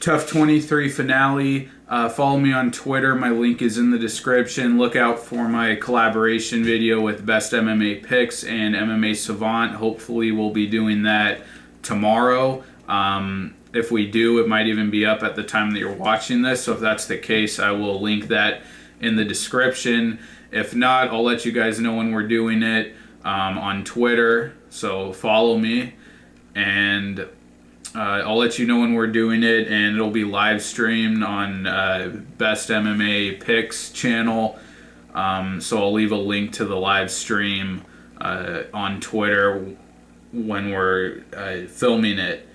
Tough 23 finale. Follow me on Twitter. My link is in the description. Look out for my collaboration video with Best MMA Picks and MMA Savant. Hopefully we'll be doing that tomorrow. If we do, it might even be up at the time that you're watching this. So if that's the case, I will link that in the description. If not, I'll let you guys know when we're doing it on Twitter. So follow me, and I'll let you know when we're doing it, and it'll be live streamed on Best MMA Picks channel. So I'll leave a link to the live stream on Twitter when we're filming it.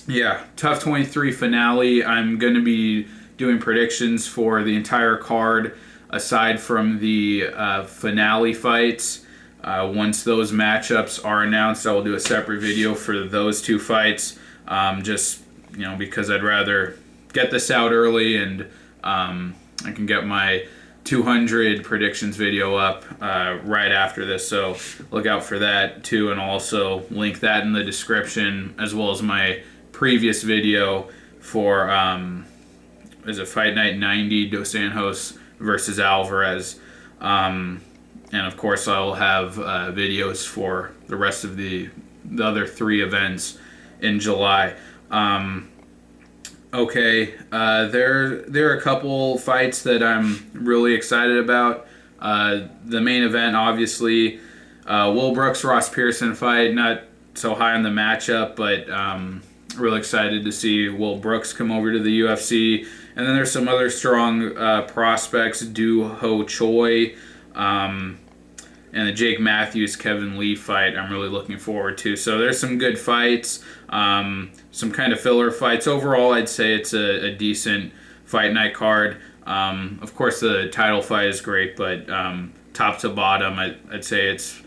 Yeah, Tough 23 finale. I'm going to be doing predictions for the entire card aside from the finale fights. Once those matchups are announced, I will do a separate video for those two fights. Just, because I'd rather get this out early, and I can get my 200 predictions video up right after this. So look out for that too, and I'll also link that in the description, as well as my previous video for is it Fight Night 90, Dos Anjos versus Alvarez. And of course, I'll have videos for the rest of the other three events in July. Okay, there are a couple fights that I'm really excited about. The main event, obviously, Will Brooks Ross Pearson fight. Not so high on the matchup, but really excited to see Will Brooks come over to the UFC. And then there's some other strong prospects, Do-Ho Choi. And the Jake Matthews Kevin Lee fight I'm really looking forward to. So there's some good fights, some kind of filler fights. Overall, I'd say it's a decent fight night card. Of course, the title fight is great, but top to bottom, I'd say it's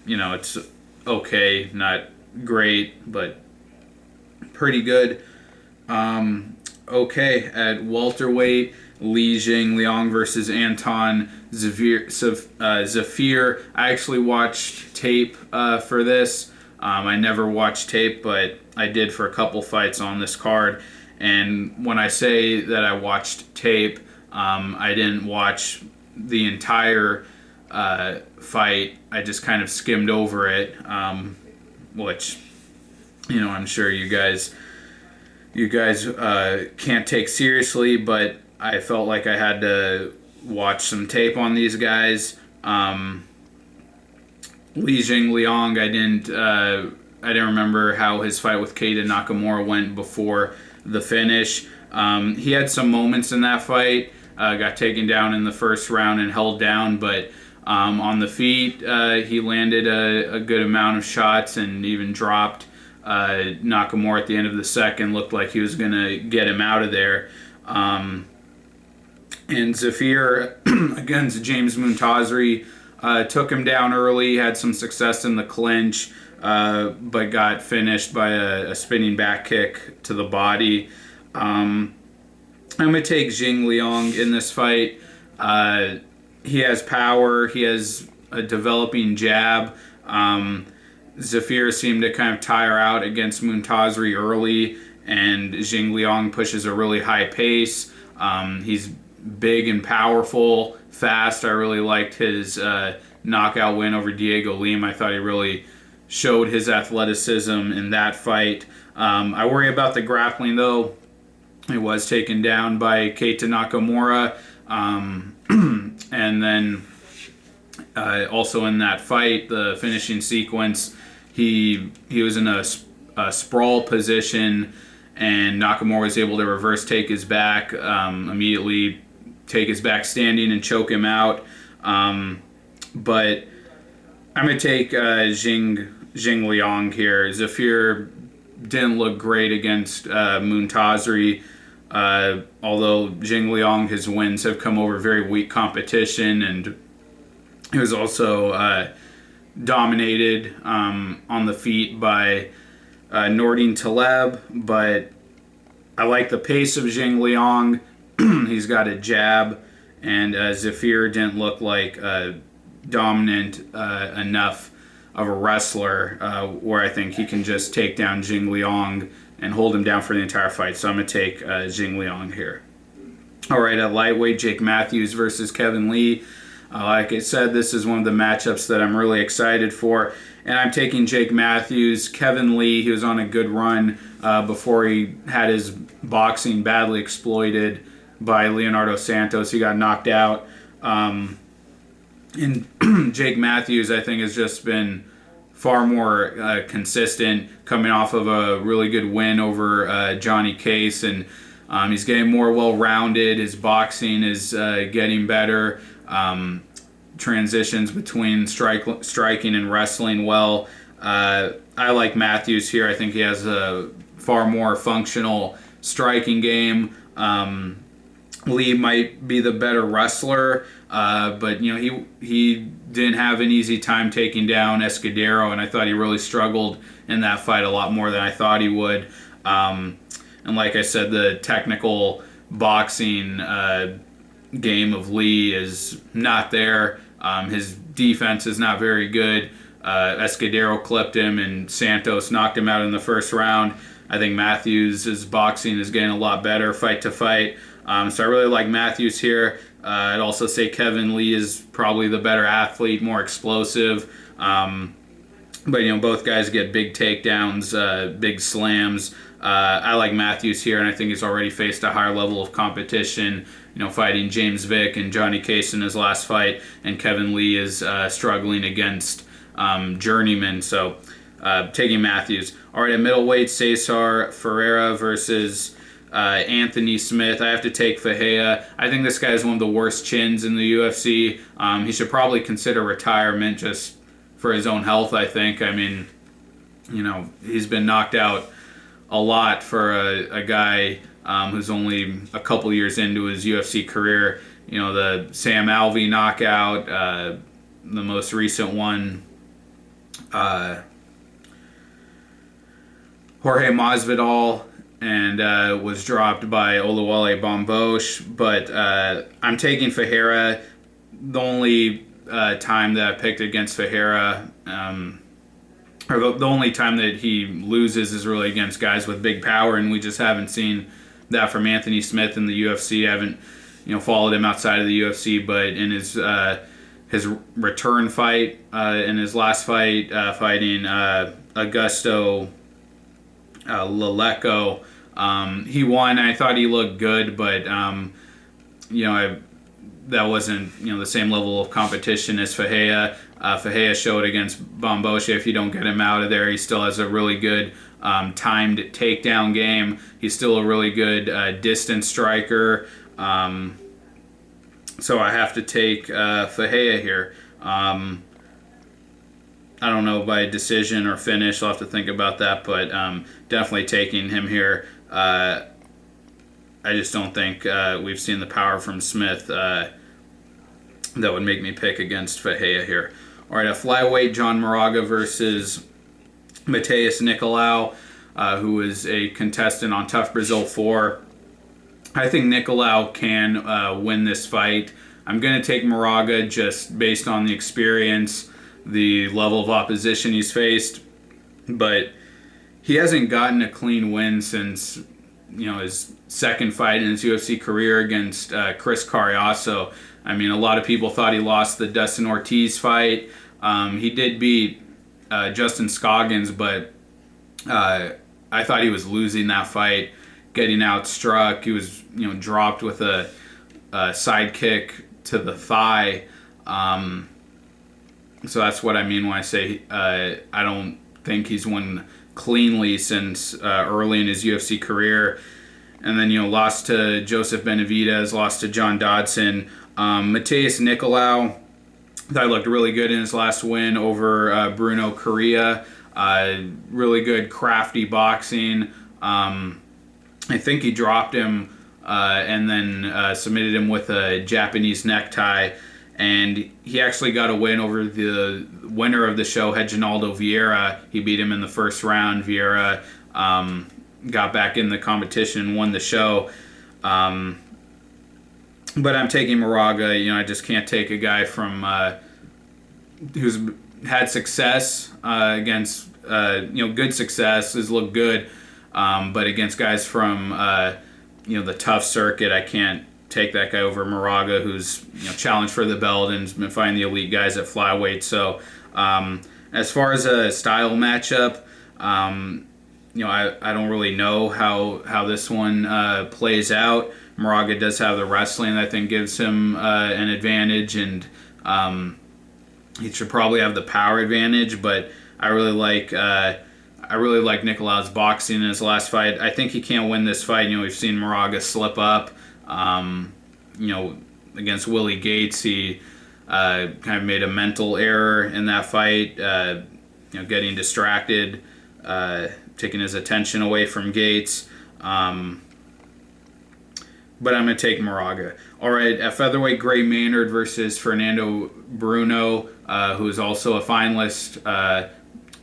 it's okay, not great, but pretty good. Okay, at welterweight, Jingliang versus Anton Zafir. I actually watched tape for this. I never watched tape, but I did for a couple fights on this card. And when I say that I watched tape, I didn't watch the entire fight. I just kind of skimmed over it, which, I'm sure you guys can't take seriously, but I felt like I had to watch some tape on these guys. Jingliang, I didn't remember how his fight with Keita Nakamura went before the finish. He had some moments in that fight. Got taken down in the first round and held down, but on the feet, he landed a good amount of shots and even dropped Nakamura at the end of the second. Looked like he was going to get him out of there. And Zafir against James Muntazri took him down early, had some success in the clinch, but got finished by a spinning back kick to the body. I'm going to take Jingliang in this fight. He has power. He has a developing jab. Zafir seemed to kind of tire out against Muntazri early, and Jingliang pushes a really high pace. He's big and powerful, fast. I really liked his knockout win over Diego Lim. I thought he really showed his athleticism in that fight. I worry about the grappling, though. He was taken down by Keita Nakamura. And then also in that fight, the finishing sequence, he was in a sprawl position, and Nakamura was able to reverse take his back, immediately take his back standing and choke him out. But I'm going to take Jingliang here. Zafir didn't look great against Muntazri, although Jingliang, his wins have come over very weak competition, and he was also dominated on the feet by Nordin Taleb, but I like the pace of Jingliang. He's got a jab, and Zafir didn't look like dominant enough of a wrestler where I think he can just take down Jingliang and hold him down for the entire fight. So I'm going to take Jingliang here. All right, at lightweight, Jake Matthews versus Kevin Lee. Like I said, this is one of the matchups that I'm really excited for. And I'm taking Jake Matthews. Kevin Lee, he was on a good run before he had his boxing badly exploited by Leonardo Santos. He got knocked out. And Jake Matthews, I think, has just been far more consistent, coming off of a really good win over Johnny Case. And he's getting more well-rounded. His boxing is getting better. Transitions between striking and wrestling well. I like Matthews here. I think he has a far more functional striking game. Lee might be the better wrestler, but he didn't have an easy time taking down Escudero, and I thought he really struggled in that fight a lot more than I thought he would. And like I said, the technical boxing game of Lee is not there. His defense is not very good. Escudero clipped him, and Santos knocked him out in the first round. I think Matthews' boxing is getting a lot better fight to fight. So I really like Matthews here. I'd also say Kevin Lee is probably the better athlete, more explosive. But both guys get big takedowns, big slams. I like Matthews here, and I think he's already faced a higher level of competition. Fighting James Vick and Johnny Case in his last fight, and Kevin Lee is struggling against journeyman. So taking Matthews. All right, at middleweight, Cesar Ferreira versus Anthony Smith. I have to take Ferreira. I think this guy has one of the worst chins in the UFC. He should probably consider retirement just for his own health, I think. I mean, he's been knocked out a lot for a guy who's only a couple years into his UFC career. The Sam Alvey knockout, the most recent one, Jorge Masvidal, and was dropped by Oluwale Bambosh. But I'm taking Ferreira. The only time that I picked against Ferreira, or the only time that he loses is really against guys with big power, and we just haven't seen that from Anthony Smith in the UFC. I haven't, followed him outside of the UFC, but in his return fight, in his last fight, fighting Augusto Leleco, he won. I thought he looked good, but that wasn't the same level of competition as Ferreira. Ferreira showed against Bamboche. If you don't get him out of there, he still has a really good timed takedown game. He's still a really good distance striker. So I have to take Ferreira here. I don't know by decision or finish. I'll have to think about that, but definitely taking him here. I just don't think we've seen the power from Smith that would make me pick against Ferreira here. All right, a flyweight, John Moraga versus Mateus Nicolau, who is a contestant on Tough Brazil 4. I think Nicolau can win this fight. I'm going to take Moraga just based on the experience, the level of opposition he's faced. But he hasn't gotten a clean win since his second fight in his UFC career against Chris Carriazo. I mean, a lot of people thought he lost the Dustin Ortiz fight. He did beat Justin Scoggins, but I thought he was losing that fight, getting outstruck. He was dropped with a side kick to the thigh. So that's what I mean when I say I don't think he's won cleanly since early in his UFC career. And then, lost to Joseph Benavidez, lost to John Dodson. Mateus Nicolau, that looked really good in his last win over Bruno Correa. Really good, crafty boxing. I think he dropped him and then submitted him with a Japanese necktie. And he actually got a win over the winner of the show, Reginaldo Vieira. He beat him in the first round. Vieira got back in the competition and won the show. But I'm taking Moraga. I just can't take a guy from who's had success against, good success, has looked good But against guys from the tough circuit, I can't take that guy over Moraga, who's challenged for the belt and has been fighting the elite guys at flyweight. So as far as a style matchup, I don't really know how this one plays out. Moraga does have the wrestling that I think gives him an advantage, and he should probably have the power advantage. But I really like Nicolau's boxing in his last fight. I think he can't win this fight. We've seen Moraga slip up. Against Willie Gates, he kind of made a mental error in that fight. Getting distracted, taking his attention away from Gates. But I'm going to take Moraga. All right, at featherweight, Gray Maynard versus Fernando Bruno, who is also a finalist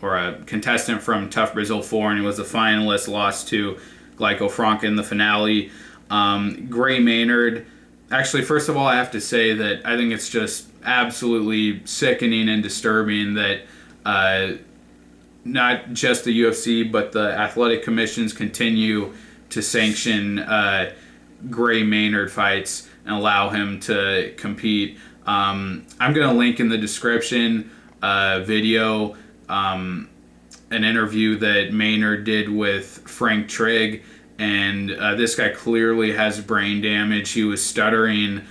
or a contestant from Tough Brazil 4, and he was a finalist, lost to Glyco Franca in the finale. Gray Maynard, actually, first of all, I have to say that I think it's just absolutely sickening and disturbing that not just the UFC, but the athletic commissions continue to sanction Gray Maynard fights and allow him to compete. I'm going to link in the description video, an interview that Maynard did with Frank Trigg, and this guy clearly has brain damage. He was stuttering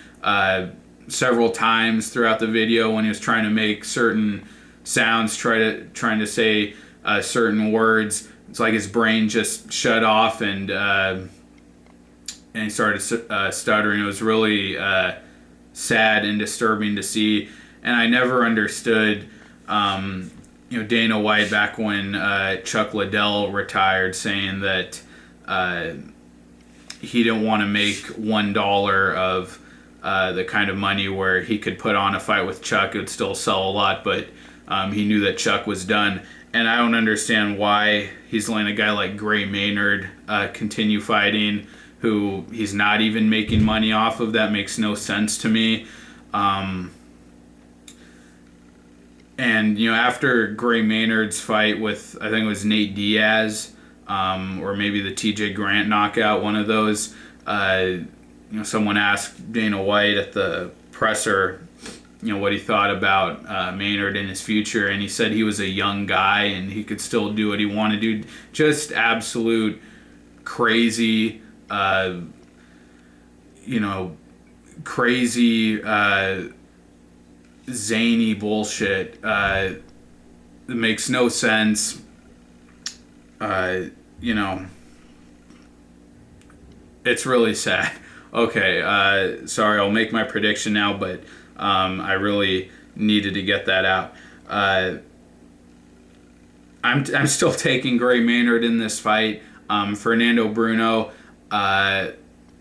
several times throughout the video when he was trying to make certain sounds, trying to say certain words. It's like his brain just shut off, and he started stuttering. It was really sad and disturbing to see. And I never understood, Dana White back when Chuck Liddell retired, saying that he didn't want to make $1 of the kind of money where he could put on a fight with Chuck. It would still sell a lot, but he knew that Chuck was done. And I don't understand why he's letting a guy like Gray Maynard continue fighting, who he's not even making money off of. That makes no sense to me. And after Gray Maynard's fight with, I think it was Nate Diaz, or maybe the TJ Grant knockout, one of those, someone asked Dana White at the presser, what he thought about Maynard in his future, and he said he was a young guy and he could still do what he wanted to do. Just absolute crazy, zany bullshit. It makes no sense. It's really sad. Okay, sorry, I'll make my prediction now, but I really needed to get that out. I'm still taking Gray Maynard in this fight. Fernando Bruno,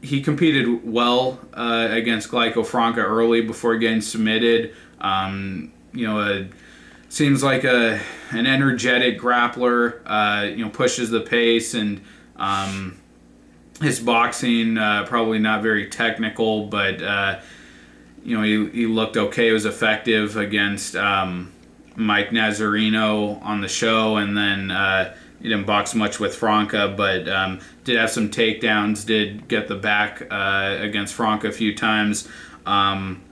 he competed well against Glyco Franca early before getting submitted. Seems like an energetic grappler. Pushes the pace, and his boxing probably not very technical, but he looked okay. It was effective against Mike Nazareno on the show, and then he didn't box much with Franca, but did have some takedowns, did get the back against Franca a few times. And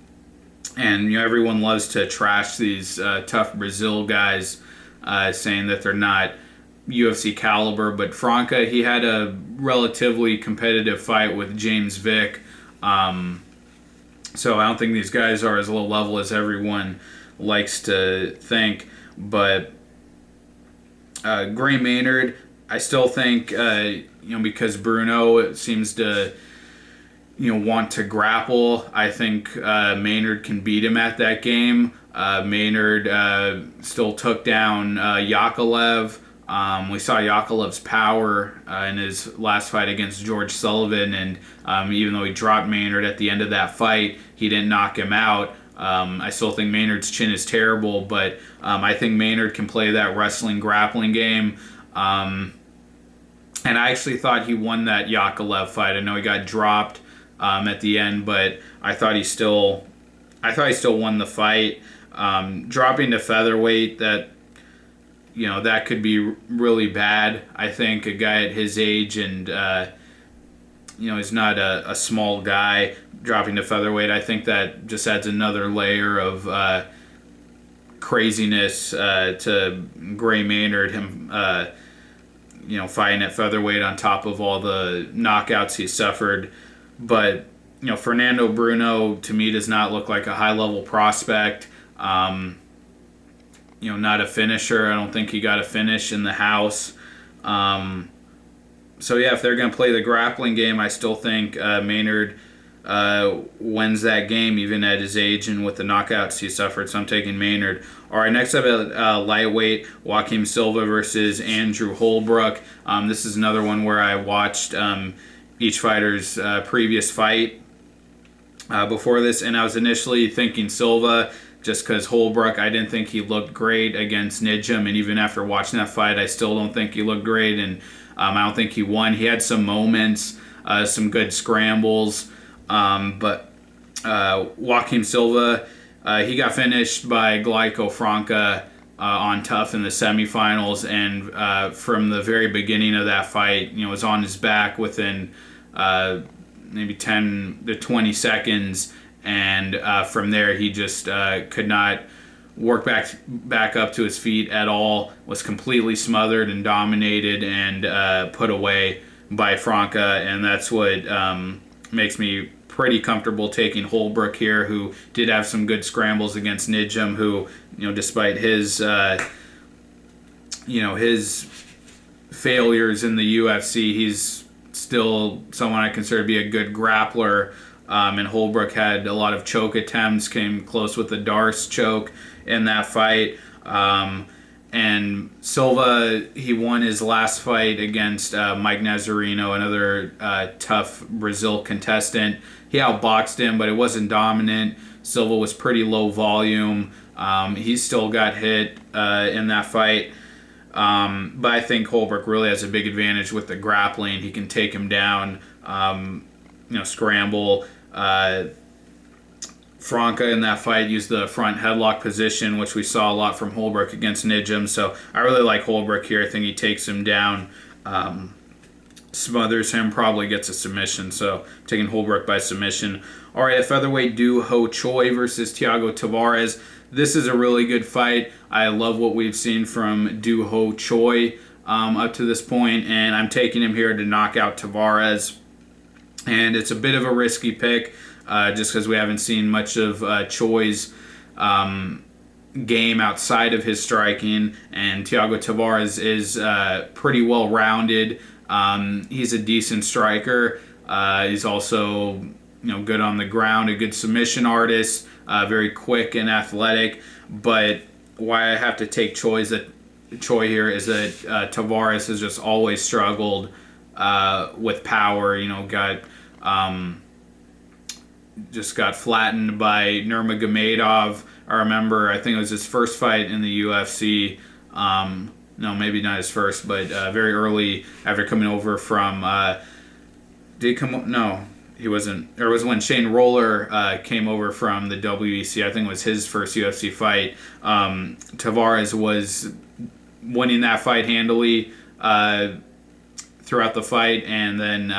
everyone loves to trash these tough Brazil guys, saying that they're not UFC caliber, but Franca, he had a relatively competitive fight with James Vick. So I don't think these guys are as low level as everyone likes to think. But Gray Maynard, I still think, because Bruno seems to, want to grapple, I think Maynard can beat him at that game. Maynard still took down Yakovlev. We saw Yakovlev's power in his last fight against George Sullivan, and even though he dropped Maynard at the end of that fight, he didn't knock him out. I still think Maynard's chin is terrible, but I think Maynard can play that wrestling grappling game. And I actually thought he won that Yakovlev fight. I know he got dropped at the end, but I thought he still won the fight. Dropping to featherweight, that that could be really bad. I think a guy at his age and, he's not a small guy dropping to featherweight. I think that just adds another layer of craziness to Gray Maynard, him, fighting at featherweight on top of all the knockouts he suffered. But, Fernando Bruno, to me, does not look like a high-level prospect. Not a finisher. I don't think he got a finish in the house. If they're going to play the grappling game, I still think Maynard wins that game, even at his age and with the knockouts he suffered. So I'm taking Maynard. All right, next up at lightweight, Joaquim Silva versus Andrew Holbrook. This is another one where I watched each fighter's previous fight before this, and I was initially thinking Silva, just because Holbrook, I didn't think he looked great against Nijam, and even after watching that fight, I still don't think he looked great, and I don't think he won. He had some moments, some good scrambles, but Joaquim Silva, he got finished by Glaico Franca on Tough in the semifinals, and from the very beginning of that fight, was on his back within maybe 10 to 20 seconds, and from there he just could not work back up to his feet at all, was completely smothered and dominated and put away by Franca, and that's what makes me pretty comfortable taking Holbrook here, who did have some good scrambles against Nijam, who, despite his his failures in the UFC, he's still someone I consider to be a good grappler. And Holbrook had a lot of choke attempts, came close with the Darce choke in that fight. And Silva, he won his last fight against Mike Nazareno, another tough Brazil contestant. He outboxed him, but it wasn't dominant. Silva was pretty low volume. He still got hit in that fight. But I think Holbrook really has a big advantage with the grappling. He can take him down, scramble. Franca in that fight used the front headlock position, which we saw a lot from Holbrook against Nijam. So I really like Holbrook here. I think he takes him down, smothers him, probably gets a submission. So I'm taking Holbrook by submission. All right, at featherweight, Do Ho Choi versus Thiago Tavares. This is a really good fight. I love what we've seen from Do Ho Choi up to this point, and I'm taking him here to knock out Tavares. And it's a bit of a risky pick, just because we haven't seen much of Choi's game outside of his striking. And Thiago Tavares is pretty well-rounded. He's a decent striker. He's also good on the ground, a good submission artist, very quick and athletic. But why I have to take Choi here is that Tavares has just always struggled with power. Just got flattened by Nurmagomedov. I think it was his first fight in the UFC. No, maybe not his first, but very early after coming over from. No, he wasn't. It was when Shane Roller came over from the WEC. I think it was his first UFC fight. Tavares was winning that fight handily throughout the fight, and then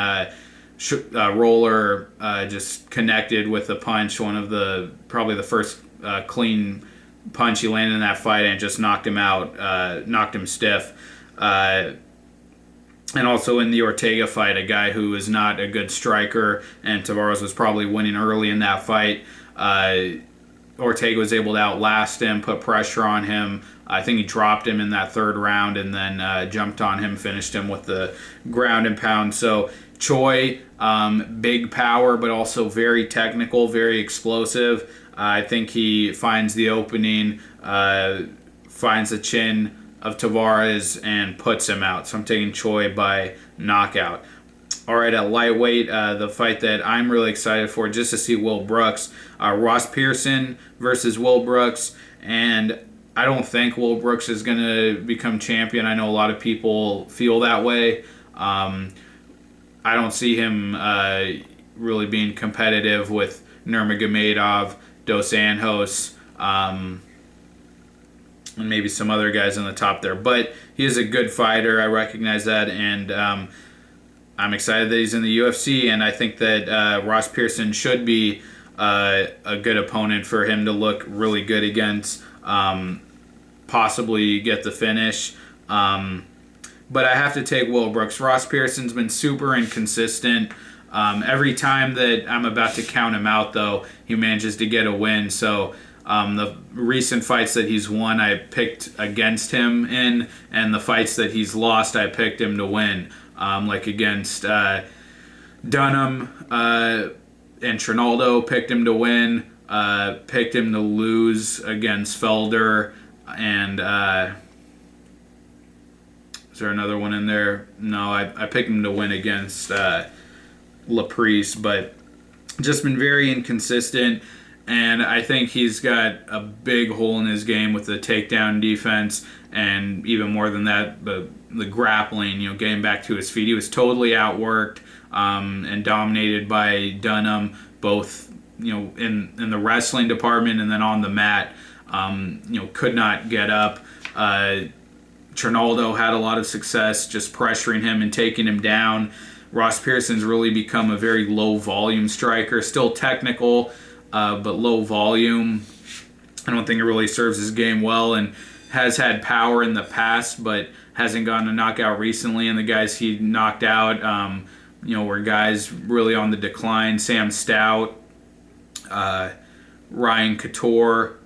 Roller just connected with a punch, probably the first clean punch he landed in that fight, and just knocked him out, knocked him stiff. And also in the Ortega fight, a guy who is not a good striker, and Tavares was probably winning early in that fight. Ortega was able to outlast him, put pressure on him. I think he dropped him in that third round, and then jumped on him, finished him with the ground and pound. So Choi, big power, but also very technical, very explosive. I think he finds the opening, finds the chin of Tavares, and puts him out. So I'm taking Choi by knockout. All right, at lightweight, the fight that I'm really excited for, just to see Will Brooks. Ross Pearson versus Will Brooks. And I don't think Will Brooks is going to become champion. I know a lot of people feel that way. I don't see him really being competitive with Nurmagomedov, Dos Anjos. and maybe some other guys on the top there. But he is a good fighter. I recognize that, and I'm excited that he's in the UFC, and I think that Ross Pearson should be a good opponent for him to look really good against, possibly get the finish. But I have to take Will Brooks. Ross Pearson's been super inconsistent. Every time that I'm about to count him out, though, he manages to get a win. So the recent fights that he's won, I picked against him in, and the fights that he's lost, I picked him to win. Like against Dunham and Trinaldo, picked him to win. Picked him to lose against Felder, and is there another one in there? No, I picked him to win against Laprice, but just been very inconsistent, and I think he's got a big hole in his game with the takedown defense, and even more than that, the grappling, getting back to his feet. He was totally outworked and dominated by Dunham, both in the wrestling department and then on the mat. Could not get up. Trinaldo had a lot of success just pressuring him and taking him down. Ross Pearson's really become a very low volume striker, still technical, but low volume. I don't think it really serves his game well, and has had power in the past, but hasn't gotten a knockout recently. And the guys he knocked out, were guys really on the decline. Sam Stout, Ryan Couture.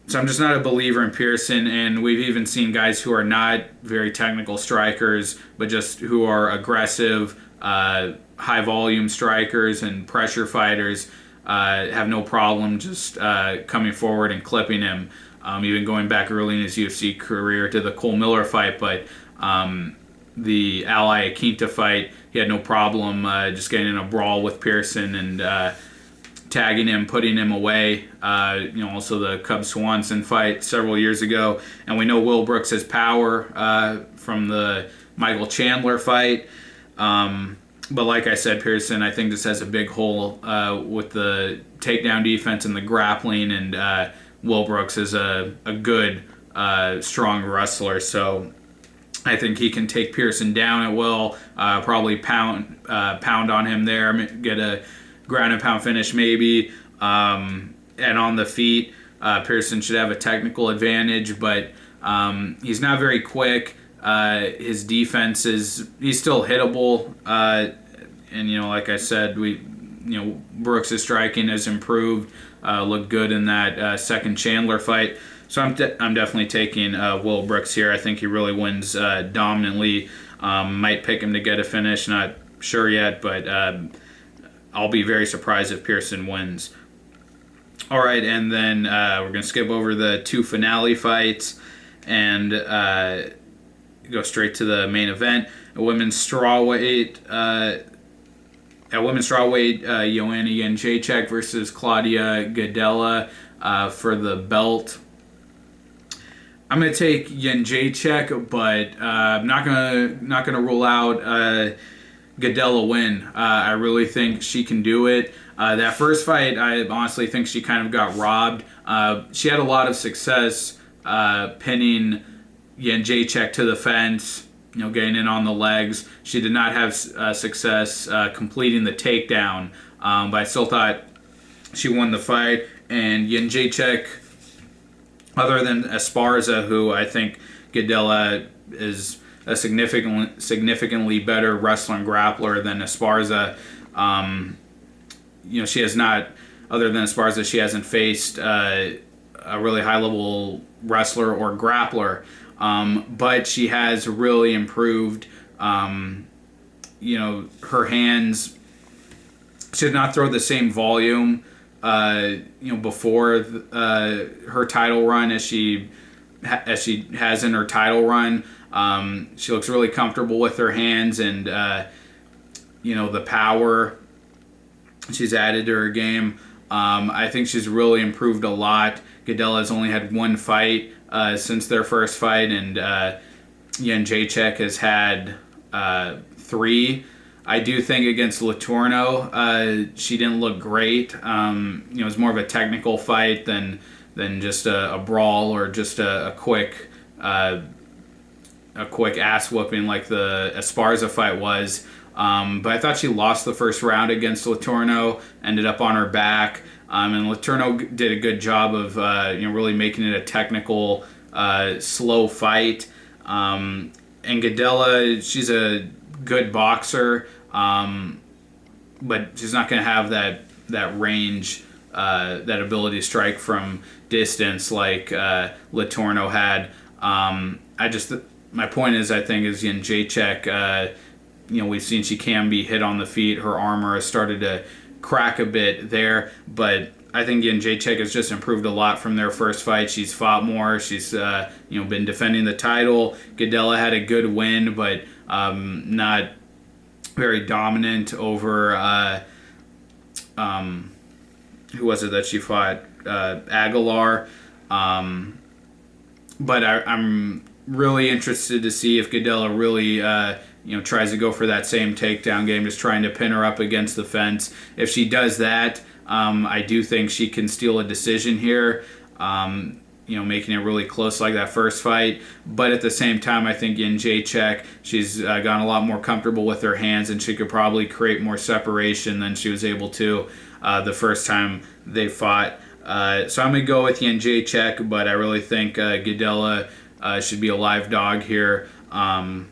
So I'm just not a believer in Pearson, and we've even seen guys who are not very technical strikers, but just who are aggressive, high volume strikers and pressure fighters, have no problem just coming forward and clipping him. Even going back early in his UFC career to the Cole Miller fight, but the Ally Akinta fight, he had no problem just getting in a brawl with Pearson and tagging him, putting him away. Also the Cub Swanson fight several years ago. And we know Will Brooks has power from the Michael Chandler fight. But like I said, Pearson, I think this has a big hole with the takedown defense and the grappling. And Will Brooks is a good, strong wrestler. So I think he can take Pearson down at will, probably pound on him there, get a ground and pound finish maybe, and on the feet, Pearson should have a technical advantage, but he's not very quick. His defense he's still hittable, and like I said, Brooks' striking has improved, looked good in that second Chandler fight. So I'm definitely taking Will Brooks here. I think he really wins dominantly. Might pick him to get a finish, not sure yet, but I'll be very surprised if Pearson wins. All right, and then we're going to skip over the two finale fights and go straight to the main event. At women's strawweight, Joanna Jedrzejczyk versus Claudia Gadelha for the belt. I'm going to take Jedrzejczyk, but I'm not gonna rule out Gadelha win. I really think she can do it. That first fight, I honestly think she kind of got robbed. She had a lot of success pinning Jedrzejczyk to the fence, getting in on the legs. She did not have success completing the takedown, but I still thought she won the fight. And Jedrzejczyk, other than Esparza, who I think Gadelha is a significantly better wrestler and grappler than Esparza. She has not, other than Esparza, she hasn't faced a really high-level wrestler or grappler. But she has really improved. Her hands, she did not throw the same volume, before her title run as she has in her title run. She looks really comfortable with her hands, and the power she's added to her game. I think she's really improved a lot. Gadelha has only had one fight since their first fight, and Jedrzejczyk has had 3. I do think against Letourneau, she didn't look great. It was more of a technical fight than than just a brawl or just a quick ass whooping like the Esparza fight was. But I thought she lost the first round against Letourneau, ended up on her back, and Letourneau did a good job of really making it a technical, slow fight. And Gadelha, she's a good boxer, but she's not going to have that range, that ability to strike from distance like Letourneau had. My point is, I think, is Jedrzejczyk, we've seen she can be hit on the feet. Her armor has started to crack a bit there, but I think Jedrzejczyk has just improved a lot from their first fight. She's fought more. She's been defending the title. Gadelha had a good win, but not very dominant over who was it that she fought? Aguilar. But I'm really interested to see if Gadelha really tries to go for that same takedown game, just trying to pin her up against the fence. If she does that, I do think she can steal a decision here, making it really close like that first fight. But at the same time, I think Jedrzejczyk, she's gotten a lot more comfortable with her hands, and she could probably create more separation than she was able to the first time they fought. So I'm going to go with Jedrzejczyk, but I really think Gadelha should be a live dog here. I'm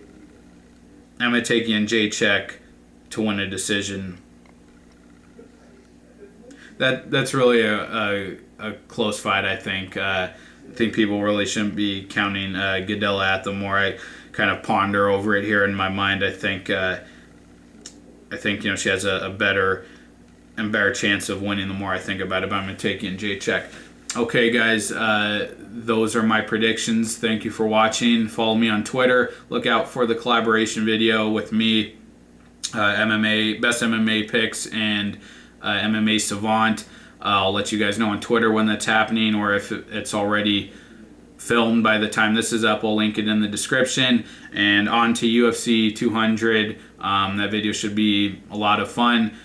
going to take Jedrzejczyk to win a decision. That's really a close fight, I think. I think people really shouldn't be counting Gadelha out. The more I kind of ponder over it here in my mind, I think she has a better chance of winning the more I think about it. But I'm going to take Jedrzejczyk. Okay, guys, those are my predictions. Thank you for watching. Follow me on Twitter. Look out for the collaboration video with me, MMA, best MMA picks, and MMA Savant. I'll let you guys know on Twitter when that's happening, or if it's already filmed by the time this is up. I'll link it in the description. And on to UFC 200. That video should be a lot of fun.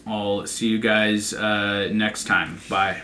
I'll see you guys next time. Bye.